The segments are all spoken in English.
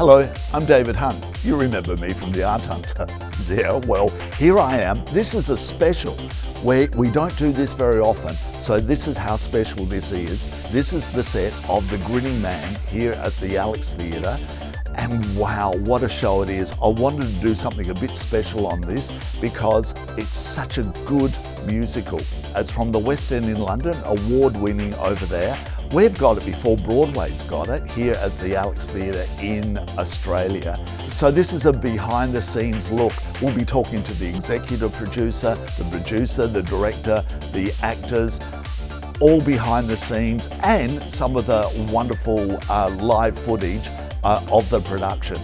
Hello, I'm David Hunt. You remember me from The Art Hunter. Yeah, well, here I am. This is a special where we don't do this very often, so this is how special this is. This is the set of The Grinning Man here at the Alex Theatre. And wow, what a show it is. I wanted to do something a bit special on this because it's such a good musical. It's from the West End in London, award-winning over there. We've got it before Broadway's got it here at the Alex Theatre in Australia. So this is a behind the scenes look. We'll be talking to the executive producer, the director, the actors, all behind the scenes, and some of the wonderful live footage of the production.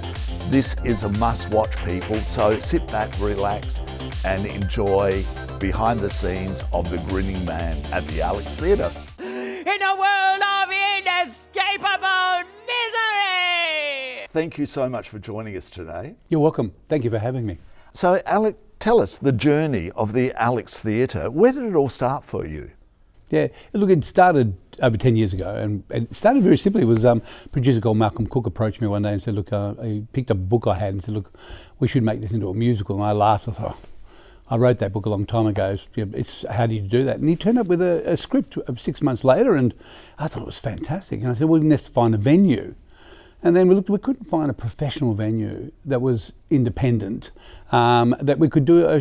This is a must-watch, people, so sit back, relax, and enjoy behind the scenes of The Grinning Man at the Alex Theatre. In a world of inescapable misery! Thank you so much for joining us today. You're welcome. Thank you for having me. So, Alex, tell us the journey of the Alex Theatre. Where did it all start for you? Yeah, look, it started over 10 years ago, and it started very simply. It was a producer called Malcolm Cook approached me one day and said, look, he picked up a book I had and said, look, we should make this into a musical. And I laughed. I thought, I wrote that book a long time ago. It's how do you do that? And he turned up with a script 6 months later, and I thought it was fantastic. And I said, well, we need to find a venue. And then we couldn't find a professional venue that was independent, that we could do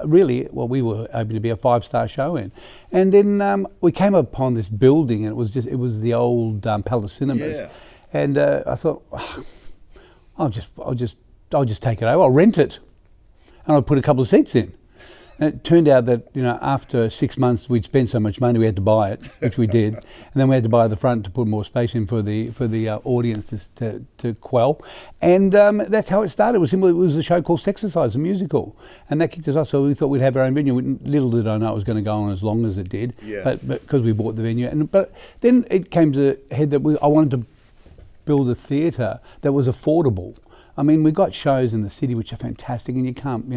really what we were hoping to be a 5-star show in. And then we came upon this building, and it was the old Palace Cinemas. Yeah. And I thought, oh, I'll just take it over. I'll rent it, and I'll put a couple of seats in. And it turned out that, after 6 months we'd spent so much money we had to buy it, which we did, and then we had to buy the front to put more space in for the audience to quell, and that's how it started. It was a show called Sexercise, a musical, and that kicked us off. So we thought we'd have our own venue. Little did I know it was going to go on as long as it did, yeah. But because we bought the venue, but then it came to head that I wanted to build a theatre that was affordable. I mean, we got shows in the city which are fantastic, and you can't,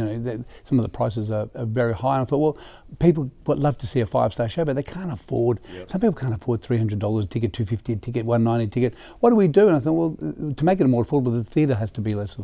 some of the prices are very high. And I thought, well, people would love to see a 5-star show, but they can't afford. Yep. Some people can't afford $300 a ticket, $250 a ticket, $190 a ticket. What do we do? And I thought, well, to make it more affordable, the theatre has to be less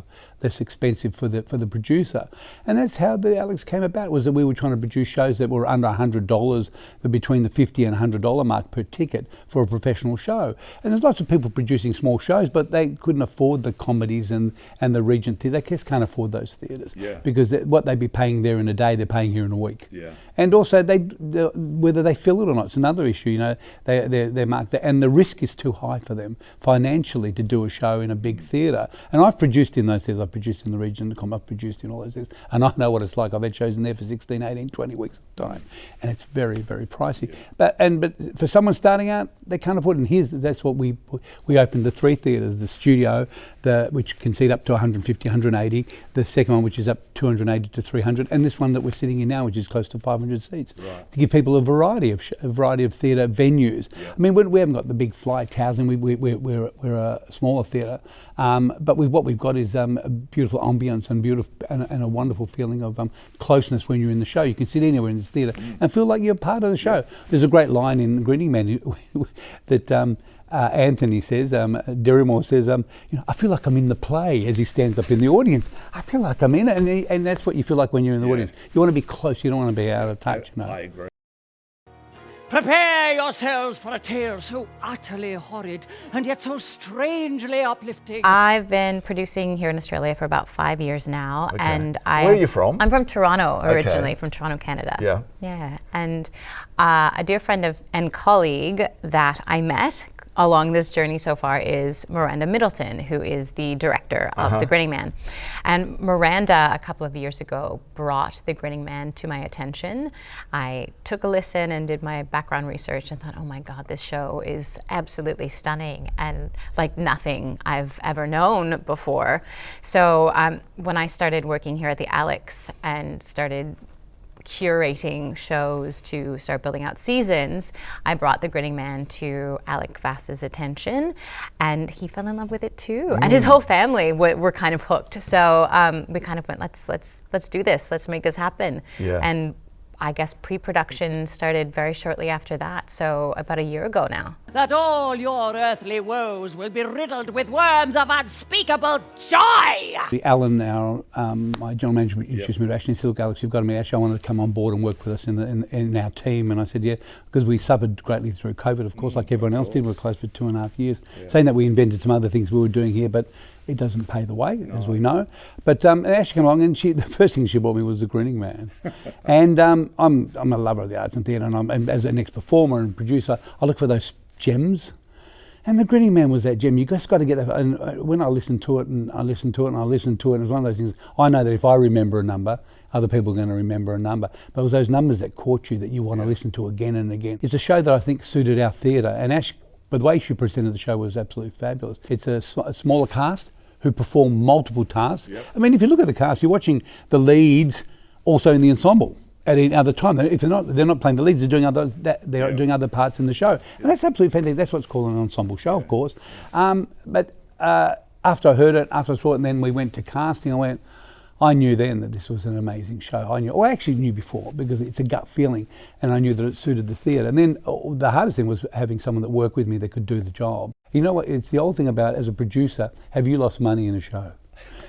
expensive for the producer. And that's how the Alex came about. Was that we were trying to produce shows that were under $100, between the $50 and $100 mark per ticket for a professional show. And there's lots of people producing small shows, but they couldn't afford the comedies and the Regent Theatre. They just can't afford those theatres, yeah. Because what they'd be paying there in a day, they're paying here in a week. Yeah. And also, whether they fill it or not, it's another issue. They're marked, and the risk is too high for them financially to do a show in a big theatre. And I've produced in those theatres. I've produced in the Regent, I've produced in all those theatres, and I know what it's like. I've had shows in there for 16, 18, 20 weeks at a time, and it's very, very pricey. Yeah. But for someone starting out, they can't afford it. And that's what we opened the 3 theatres: the studio, which can seat up to 150, 180, the second one which is up 280 to 300, and this one that we're sitting in now, which is close to 500 seats, right. To give people a variety of theatre venues. Yeah. I mean, we haven't got the big fly towers, and we're a smaller theatre, but what we've got is a beautiful ambience and a wonderful feeling of closeness when you're in the show. You can sit anywhere in this theatre and feel like you're part of the show. Yeah. There's a great line in Grinning Man that Anthony says, Derrimore says, I feel like I'm in the play, as he stands up in the audience. I feel like I'm in it, and that's what you feel like when you're in the audience. You want to be close, you don't want to be out of touch. I agree. Prepare yourselves for a tale so utterly horrid and yet so strangely uplifting. I've been producing here in Australia for about 5 years now. Okay. And where are you from? I'm from Toronto originally, from Toronto, Canada. Yeah. Yeah, and a dear friend and colleague that I met along this journey so far is Miranda Middleton, who is the director of The Grinning Man. And Miranda, a couple of years ago, brought The Grinning Man to my attention. I took a listen and did my background research and thought, oh my God, this show is absolutely stunning and like nothing I've ever known before. So when I started working here at the Alex and started curating shows to start building out seasons, I brought The Grinning Man to Alec Vass's attention, and he fell in love with it too. And his whole family were kind of hooked. So we kind of went, let's do this. Let's make this happen. Yeah. And I guess pre-production started very shortly after that, so about a year ago now. that all your earthly woes will be riddled with worms of unspeakable joy. Alan, my general manager, introduced me to Ash, and he said, look, Alex, you've got to meet Ash. I wanted to come on board and work with us in our team. And I said, yeah, because we suffered greatly through COVID, of course, like everyone else did. We were closed for 2.5 years. Saying that, we invented some other things we were doing here, but it doesn't pay the way, as we know. But Ash came along, and the first thing she brought me was the Grinning Man. And I'm a lover of the arts and theatre, and as an ex-performer and producer, I look for those gems. And the Grinning Man was that gem. You just got to get that. And when I listened to it, and I listened to it, and I listened to it, and it was one of those things, I know that if I remember a number, other people are going to remember a number. But it was those numbers that caught you that you want to listen to again and again. It's a show that I think suited our theatre. And Ash, but the way she presented the show was absolutely fabulous. It's a smaller cast who perform multiple tasks. Yep. I mean, if you look at the cast, you're watching the leads also in the ensemble at any other time. If they're not playing the leads, they're doing doing other parts in the show. And that's absolutely fantastic. That's what's called an ensemble show, of course. But after I heard it, after I saw it, and then we went to casting, I knew then that this was an amazing show. I actually knew before, because it's a gut feeling, and I knew that it suited the theatre. And then the hardest thing was having someone that worked with me that could do the job. You know what, it's the old thing about, as a producer, have you lost money in a show?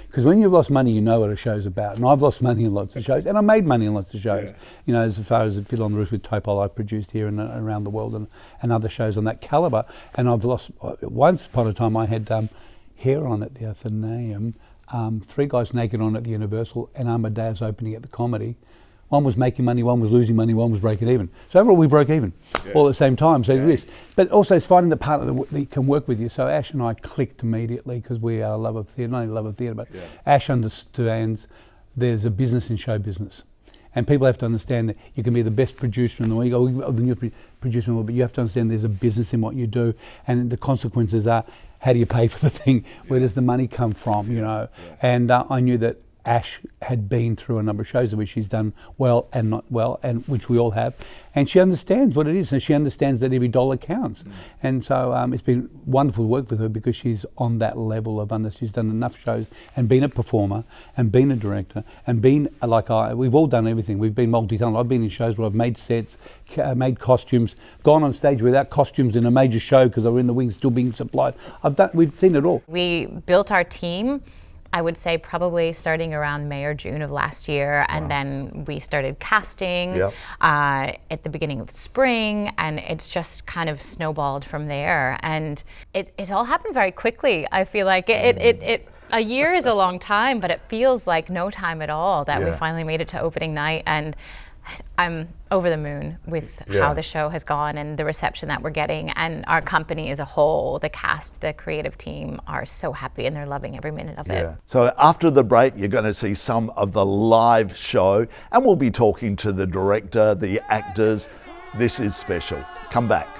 Because when you've lost money, you know what a show's about. And I've lost money in lots of shows, and I made money in lots of shows. Yeah. You know, as far as Fiddle on the Roof with Topol, I've produced here and around the world, and other shows on that calibre. And I've lost, once upon a time I had Hair on at the Athenaeum, 3 Guys Naked on at the Universal, and Amadeus opening at the Comedy. One was making money, one was losing money, one was breaking even. So overall we broke even, all at the same time, so this. But also it's finding the partner that can work with you. So Ash and I clicked immediately, because we are a love of theatre, not only love of theatre, but Ash understands there's a business in show business. And people have to understand that you can be the best producer in the world, the new producer in the world, but you have to understand there's a business in what you do, and the consequences are, how do you pay for the thing? Where does the money come from, you know? And I knew that Ash had been through a number of shows in which she's done well and not well, and which we all have, and she understands what it is, and she understands that every dollar counts. And so it's been wonderful to work with her, because she's on that level of she's done enough shows and been a performer and been a director and been we've all done everything. We've been multi-talented. I've been in shows where I've made sets, made costumes, gone on stage without costumes in a major show because they were in the wings still being supplied. We've seen it all. We built our team, I would say, probably starting around May or June of last year, and then we started casting at the beginning of spring, and it's just kind of snowballed from there. And it all happened very quickly. I feel like a year is a long time, but it feels like no time at all that we finally made it to opening night, and I'm over the moon with how the show has gone and the reception that we're getting, and our company as a whole, the cast, the creative team are so happy, and they're loving every minute of it. So after the break, you're going to see some of the live show, and we'll be talking to the director, the actors. This is special. Come back.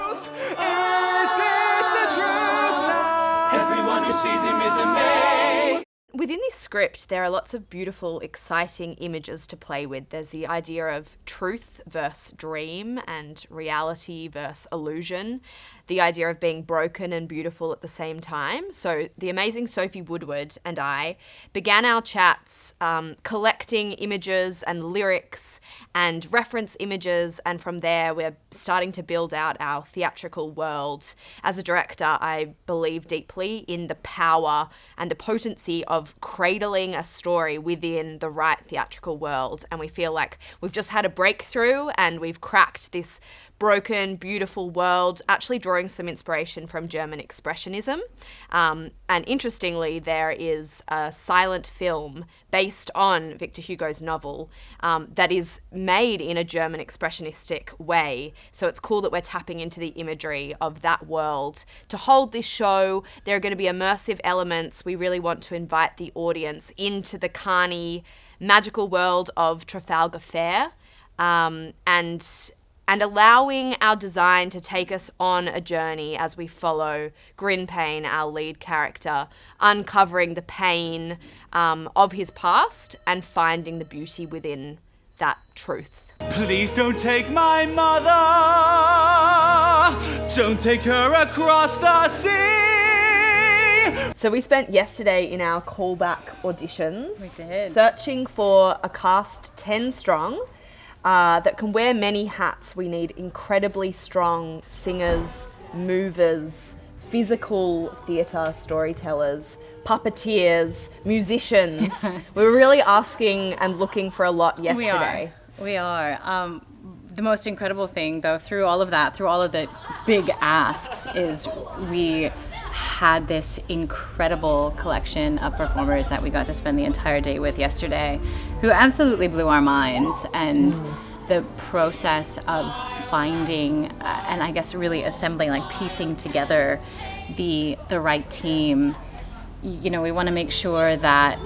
Is this the truth now? Everyone who sees him is amazed. Within this script, there are lots of beautiful, exciting images to play with. There's the idea of truth versus dream, and reality versus illusion. The idea of being broken and beautiful at the same time. So the amazing Sophie Woodward and I began our chats collecting images and lyrics and reference images, and from there we're starting to build out our theatrical world. As a director, I believe deeply in the power and the potency of cradling a story within the right theatrical world, and we feel like we've just had a breakthrough and we've cracked this broken, beautiful world, actually drawing some inspiration from German Expressionism. And interestingly, there is a silent film based on Victor Hugo's novel that is made in a German Expressionistic way. So it's cool that we're tapping into the imagery of that world. To hold this show, there are going to be immersive elements. We really want to invite the audience into the carny, magical world of Trafalgar Fair, and allowing our design to take us on a journey as we follow Grinning, our lead character, uncovering the pain of his past and finding the beauty within that truth. Please don't take my mother. Don't take her across the sea. So we spent yesterday in our callback auditions We did. searching for a cast 10 strong that can wear many hats. We need incredibly strong singers, movers, physical theatre storytellers, puppeteers, musicians. We were really asking and looking for a lot yesterday. We are. The most incredible thing, though, through all of that, through all of the big asks, is we had this incredible collection of performers that we got to spend the entire day with yesterday, who absolutely blew our minds. And the process of finding and I guess really assembling, like piecing together the right team, you know, we want to make sure that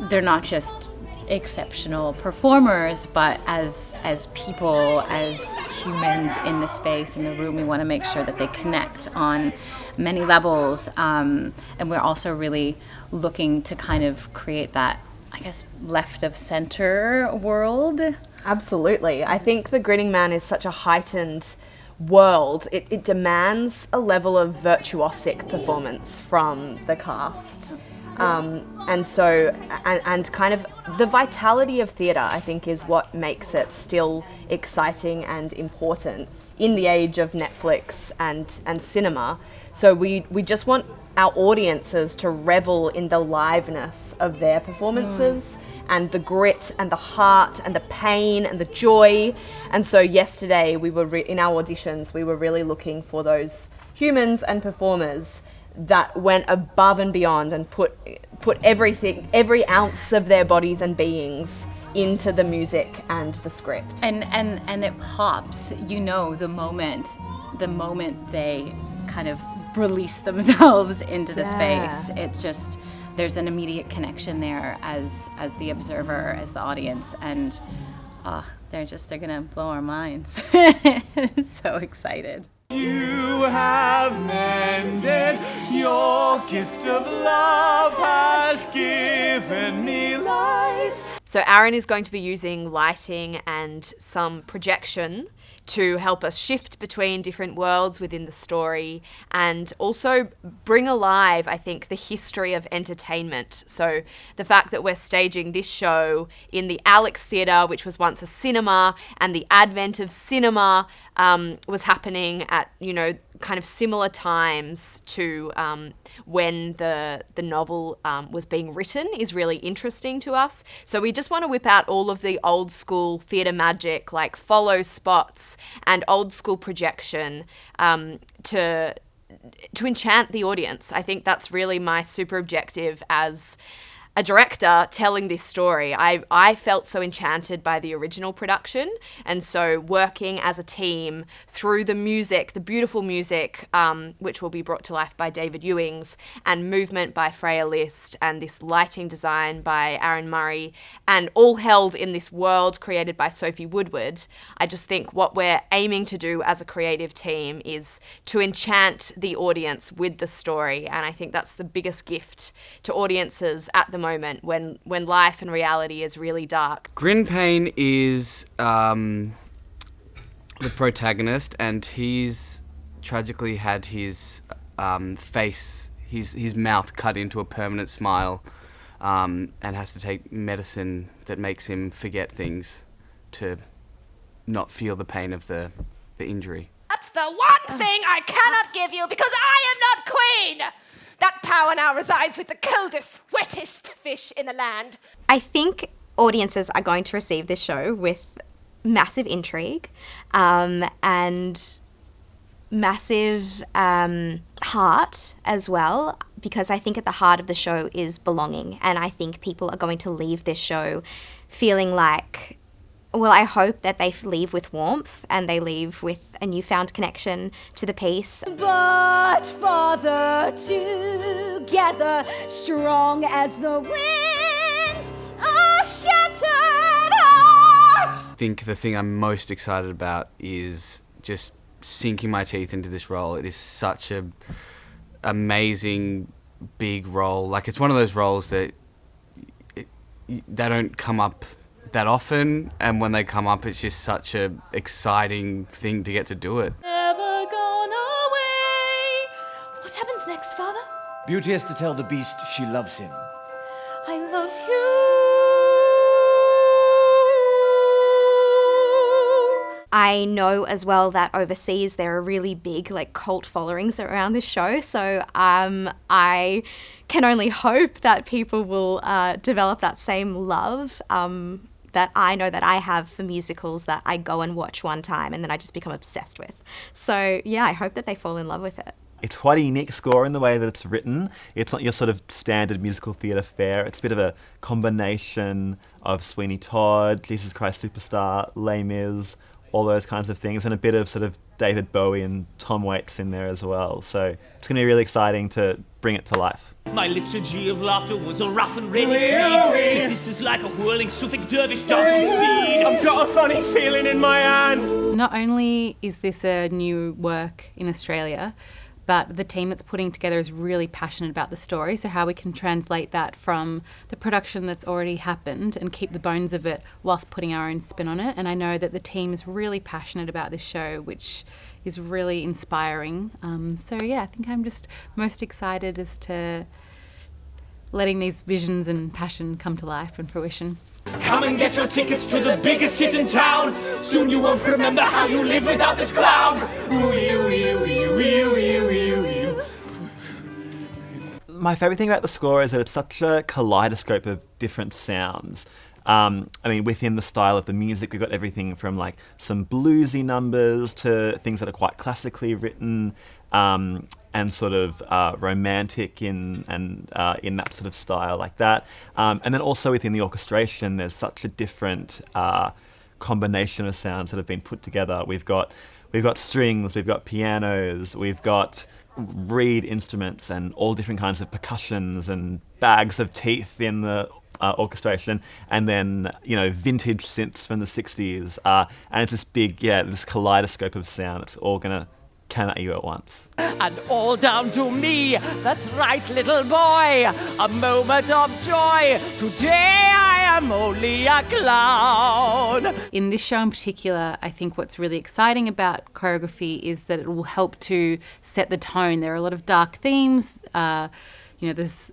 they're not just exceptional performers, but as people, as humans in the space, in the room, we want to make sure that they connect on many levels. And we're also really looking to kind of create that, I guess, left of center world. Absolutely. I think The Grinning Man is such a heightened world. It demands a level of virtuosic performance from the cast. And so, and kind of the vitality of theatre, I think, is what makes it still exciting and important in the age of Netflix and cinema. So we just want our audiences to revel in the liveness of their performances and the grit and the heart and the pain and the joy. And so yesterday we were in our auditions, we were really looking for those humans and performers that went above and beyond and put everything, every ounce of their bodies and beings into the music and the script. And it pops, you know, the moment they kind of release themselves into the space. It just, there's an immediate connection there as the observer, as the audience, and they're gonna blow our minds. So excited. You have mended, your gift of love has given me life. So Aaron is going to be using lighting and some projection to help us shift between different worlds within the story and also bring alive, I think, the history of entertainment. So the fact that we're staging this show in the Alex Theatre, which was once a cinema, and the advent of cinema was happening at, you know, kind of similar times to when the novel was being written is really interesting to us. So we just want to whip out all of the old school theatre magic, like follow spots and old school projection to enchant the audience. I think that's really my super objective as a director telling this story. I felt so enchanted by the original production, and so working as a team through the music, the beautiful music, which will be brought to life by David Ewings, and movement by Freya List, and this lighting design by Aaron Murray, and all held in this world created by Sophie Woodward. I just think what we're aiming to do as a creative team is to enchant the audience with the story, and I think that's the biggest gift to audiences at the moment when life and reality is really dark. Grinpain is the protagonist, and he's tragically had his face, his mouth cut into a permanent smile, and has to take medicine that makes him forget things to not feel the pain of the injury. That's the one thing I cannot give you because I am not queen! That power now resides with the coldest, wettest fish in the land. I think audiences are going to receive this show with massive intrigue and massive heart as well, because I think at the heart of the show is belonging, and I think people are going to leave this show feeling like, well, I hope that they leave with warmth and they leave with a newfound connection to the piece. But farther together, strong as the wind, a shattered heart. I think the thing I'm most excited about is just sinking my teeth into this role. It is such a amazing, big role. Like, it's one of those roles that they don't come up that often, and when they come up, it's just such a exciting thing to get to do it. Never gone away. What happens next, Father? Beauty has to tell the beast she loves him. I love you. I know as well that overseas there are really big like cult followings around this show, so I can only hope that people will develop that same love that I know that I have for musicals that I go and watch one time and then I just become obsessed with. So yeah, I hope that they fall in love with it. It's quite a unique score in the way that it's written. It's not your sort of standard musical theatre fare. It's a bit of a combination of Sweeney Todd, Jesus Christ Superstar, Les Mis, all those kinds of things, and a bit of sort of David Bowie and Tom Waits in there as well. So it's going to be really exciting to bring it to life. My liturgy of laughter was a rough and ready creed. This is like a whirling Suffolk dervish dancing speed. I've got a funny feeling in my hand. Not only is this a new work in Australia, but the team that's putting together is really passionate about the story, so how we can translate that from the production that's already happened and keep the bones of it whilst putting our own spin on it. And I know that the team is really passionate about this show, which is really inspiring. So yeah, I think I'm just most excited as to letting these visions and passion come to life and fruition. Come and get your tickets to the biggest hit in town. Soon you won't remember how you live without this clown. My favourite thing about the score is that it's such a kaleidoscope of different sounds. I mean, within the style of the music, we've got everything from like some bluesy numbers to things that are quite classically written and sort of romantic in that sort of style like that. And then also within the orchestration, there's such a different combination of sounds that have been put together. We've got strings, we've got pianos, we've got reed instruments and all different kinds of percussions and bags of teeth in the orchestration, and then, you know, vintage synths from the 60s. And it's this big, this kaleidoscope of sound that's all going to come at you at once. And all down to me, that's right, little boy, a moment of joy. Today I am only a clown. In this show in particular, I think what's really exciting about choreography is that it will help to set the tone. There are a lot of dark themes, there's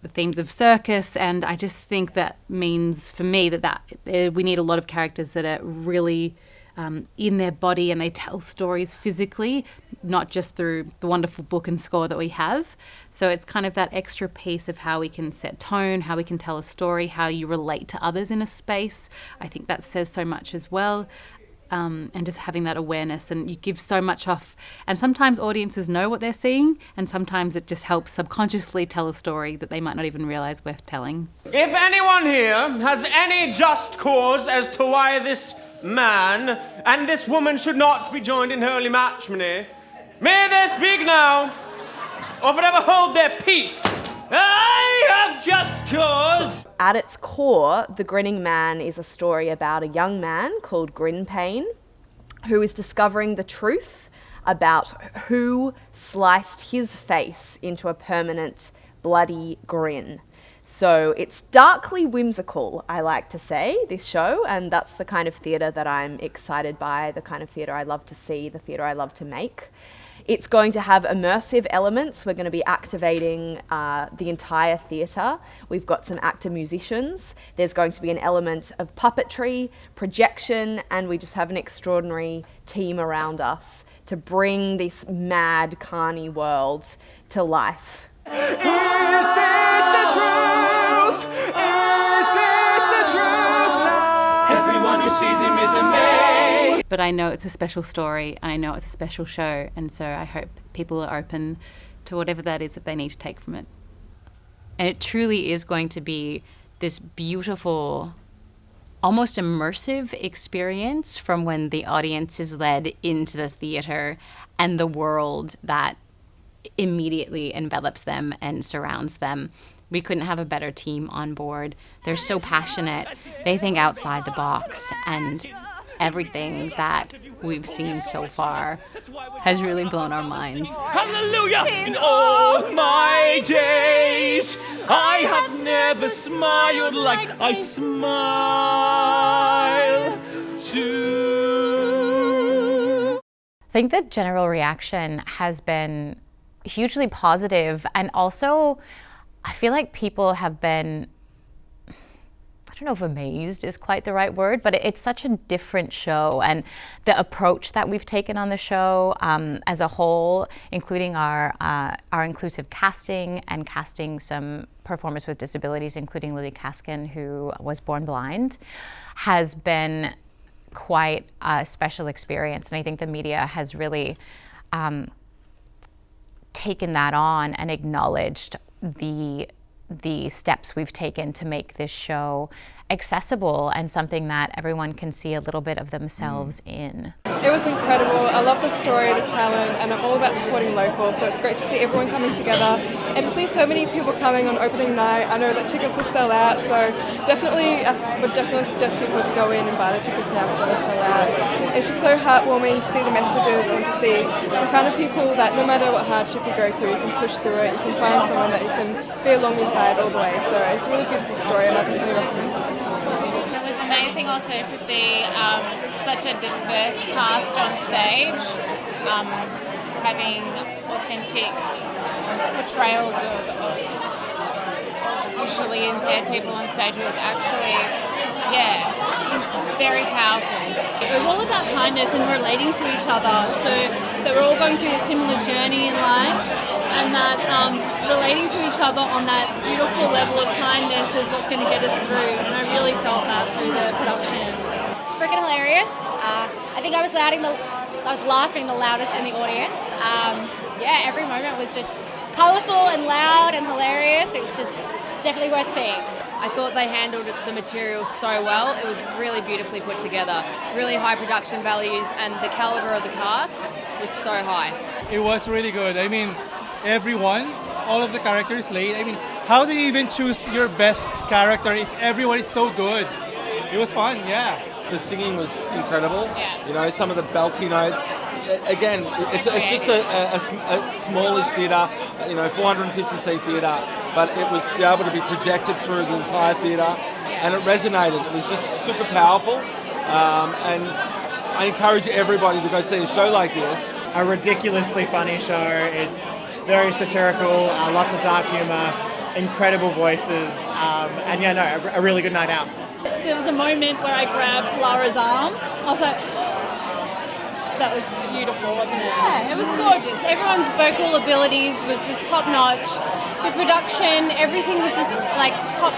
the themes of circus, and I just think that means for me that we need a lot of characters that are really in their body and they tell stories physically, not just through the wonderful book and score that we have. So it's kind of that extra piece of how we can set tone, how we can tell a story, how you relate to others in a space. I think that says so much as well. And just having that awareness, and you give so much off. And sometimes audiences know what they're seeing, and sometimes it just helps subconsciously tell a story that they might not even realise worth telling. If anyone here has any just cause as to why this man and this woman should not be joined in holy matrimony, may they speak now, or forever hold their peace. I have just cause. At its core, The Grinning Man is a story about a young man called Grinpain who is discovering the truth about who sliced his face into a permanent bloody grin. So it's darkly whimsical, I like to say, this show, and that's the kind of theatre that I'm excited by, the kind of theatre I love to see, the theatre I love to make. It's going to have immersive elements. We're going to be activating the entire theatre. We've got some actor-musicians. There's going to be an element of puppetry, projection, and we just have an extraordinary team around us to bring this mad, carny world to life. Is this the truth? Is this the truth now? Everyone who sees him is amazed. But I know it's a special story, and I know it's a special show, and so I hope people are open to whatever that is that they need to take from it. And it truly is going to be this beautiful, almost immersive experience from when the audience is led into the theater and the world that immediately envelops them and surrounds them. We couldn't have a better team on board. They're so passionate. They think outside the box, and everything that we've seen so far has really blown our minds. Hallelujah! In all my days, I have never smiled like I smile to. I think the general reaction has been hugely positive, and also I feel like people have been don't know if amazed is quite the right word, but it's such a different show, and the approach that we've taken on the show as a whole, including our inclusive casting and casting some performers with disabilities, including Lily Kaskin, who was born blind, has been quite a special experience. And I think the media has really taken that on and acknowledged the steps we've taken to make this show accessible and something that everyone can see a little bit of themselves in. It was incredible. I love the story, the talent, and I'm all about supporting local, so it's great to see everyone coming together and to see so many people coming on opening night. I know that tickets will sell out, so I would definitely suggest people to go in and buy the tickets now before they sell out. It's just so heartwarming to see the messages and to see the kind of people that no matter what hardship you go through, you can push through it, you can find someone that you can be along your side all the way. So it's a really beautiful story, and I definitely recommend it. It was amazing also to see such a diverse cast on stage, having authentic portrayals of visually impaired people on stage. It was actually, very powerful. It was all about kindness and relating to each other, so that we're all going through a similar journey in life, and that relating to each other on that beautiful level of kindness is what's going to get us through, and I really felt that through the production. Freaking hilarious. I think I was laughing the loudest in the audience. Every moment was just colourful and loud and hilarious. It was just definitely worth seeing. I thought they handled the material so well. It was really beautifully put together. Really high production values, and the calibre of the cast was so high. It was really good. I mean, everyone, all of the characters laid. I mean, how do you even choose your best character if everyone is so good? It was fun, yeah. The singing was incredible. Yeah. You know, some of the belty notes. Again, it's just a smallish theatre, 450-seat theatre, but it was able to be projected through the entire theatre, and it resonated. It was just super powerful, and I encourage everybody to go see a show like this. A ridiculously funny show. It's very satirical, lots of dark humour, incredible voices, a really good night out. There was a moment where I grabbed Lara's arm. I was like, that was beautiful, wasn't it? Yeah, it was gorgeous. Everyone's vocal abilities was just top notch. The production, everything was just like top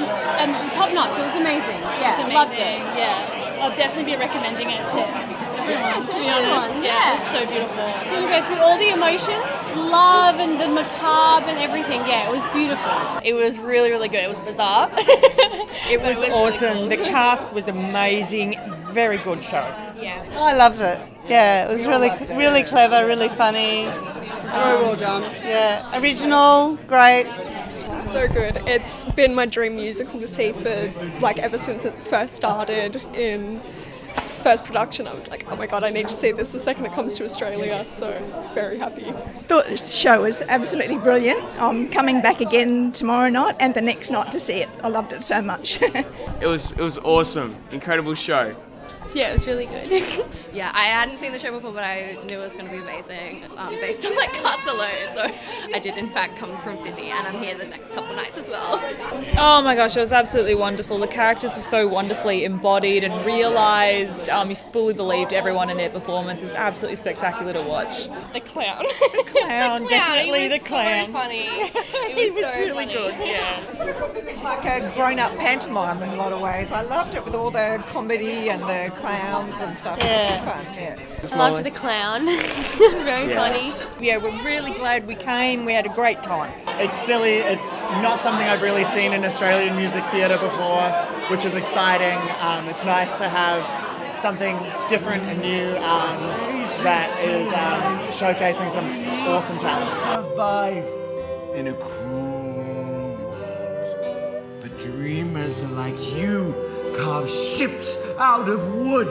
notch. It was amazing. Yeah, loved it. Yeah, I'll definitely be recommending it to everyone. To be honest, it was so beautiful. You're gonna go through all the emotions, love and the macabre and everything. Yeah, it was beautiful. It was really, really good. It was bizarre. It was awesome. The cast was amazing. Very good show. Yeah, I loved it. Yeah, it was really clever, really funny. Very well done. Yeah, original, great. So good. It's been my dream musical to see for ever since it first started in first production. I was like, oh my god, I need to see this the second it comes to Australia. So very happy. Thought the show was absolutely brilliant. I'm coming back again tomorrow night and the next night to see it. I loved it so much. It was awesome. Incredible show. Yeah, it was really good. Yeah, I hadn't seen the show before, but I knew it was going to be amazing based on cast alone. So I did in fact come from Sydney, and I'm here the next couple nights as well. Oh my gosh, it was absolutely wonderful. The characters were so wonderfully embodied and realised. You fully believed everyone in their performance. It was absolutely spectacular to watch. The clown. The clown, definitely the clown. So funny. He was so really funny. good. Yeah. It's a bit like a grown-up pantomime in a lot of ways. I loved it with all the comedy and the clowns and stuff. Yeah. It was fun, yeah. I loved the clown. Very funny. Yeah, we're really glad we came. We had a great time. It's silly. It's not something I've really seen in Australian music theatre before, which is exciting. It's nice to have something different and new that is showcasing some awesome talent. Survive in a cruel world, but dreamers like you carve ships out of wood.